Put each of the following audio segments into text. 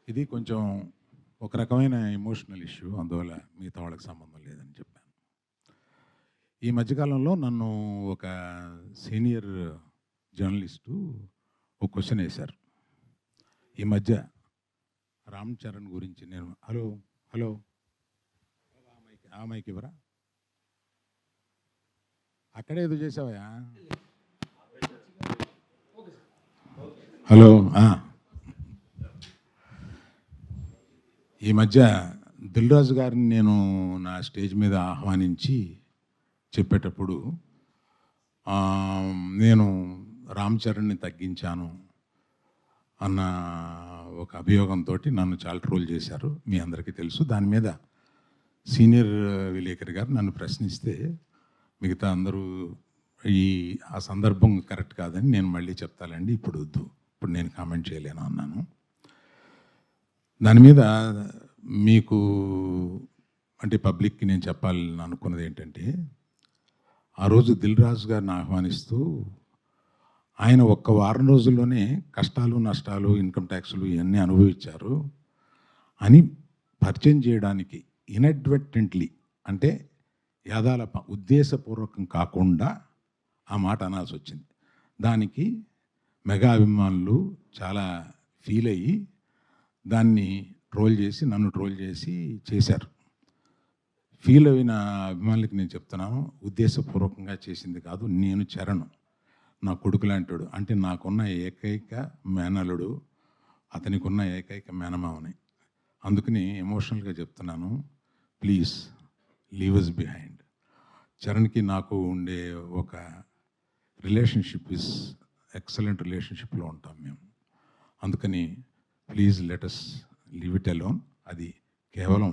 ఇది కొంచెం ఒక రకమైన ఎమోషనల్ ఇష్యూ, అందువల్ల మిగతా వాళ్ళకి సంబంధం లేదని చెప్పాను. ఈ మధ్యకాలంలో నన్ను ఒక సీనియర్ జర్నలిస్టు ఒక క్వశ్చన్ వేశారు. ఈ మధ్య రామ్ చరణ్ గురించి నేను హలో హలో ఆ మైక్ ఇవ్వరా, అక్కడే ఏదో చేసావా? హలో. ఈ మధ్య దిల్ రాజు గారిని నేను నా స్టేజ్ మీద ఆహ్వానించి చెప్పేటప్పుడు నేను రామ్ చరణ్ని తగ్గించాను అన్న ఒక అభియోగంతో నన్ను చాలా ట్రోల్ చేశారు, మీ అందరికీ తెలుసు. దాని మీద సీనియర్ విలేకరి గారు నన్ను ప్రశ్నిస్తే మిగతా అందరూ ఆ సందర్భం కరెక్ట్ కాదని నేను మళ్ళీ చెప్తానండి, ఇప్పుడు వద్దు, ఇప్పుడు నేను కామెంట్ చేయలేను అన్నాను. దాని మీద మీకు అంటే పబ్లిక్కి నేను చెప్పాలని అనుకున్నది ఏంటంటే, ఆ రోజు దిల్ రాజు గారిని ఆహ్వానిస్తూ ఆయన ఒక్క వారం రోజుల్లోనే కష్టాలు నష్టాలు ఇన్కమ్ ట్యాక్స్లు ఇవన్నీ అనుభవించారు అని పరిచయం చేయడానికి ఇన్అడ్వర్టెంట్లీ అంటే యాదాల ఉద్దేశపూర్వకం కాకుండా ఆ మాట అనాల్సి వచ్చింది. దానికి మెగా అభిమానులు చాలా ఫీల్ అయ్యి దాన్ని ట్రోల్ చేసి నన్ను ట్రోల్ చేసి చేశారు. ఫీల్ అయిన అభిమానులకి నేను చెప్తున్నాను, ఉద్దేశపూర్వకంగా చేసింది కాదు. నేను చరణ్ నా కొడుకు లాంటాడు, అంటే నాకున్న ఏకైక మేనలుడు, అతనికి ఉన్న ఏకైక మేనమావని. అందుకని ఎమోషనల్గా చెప్తున్నాను, ప్లీజ్ లీవ్ అస్ బిహైండ్. చరణ్కి నాకు ఉండే ఒక రిలేషన్షిప్ ఇస్ ఎక్సలెంట్ రిలేషన్షిప్లో ఉంటాం మేము. అందుకని please let us leave it alone. అది కేవలం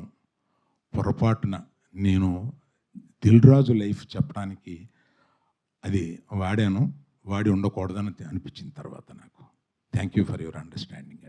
పొరపాటున నేను దిల్ రాజు లైఫ్ చెప్పడానికి అది వాడి ఉండకూడదని అనిపించిన తర్వాత నాకు. Thank you for your understanding.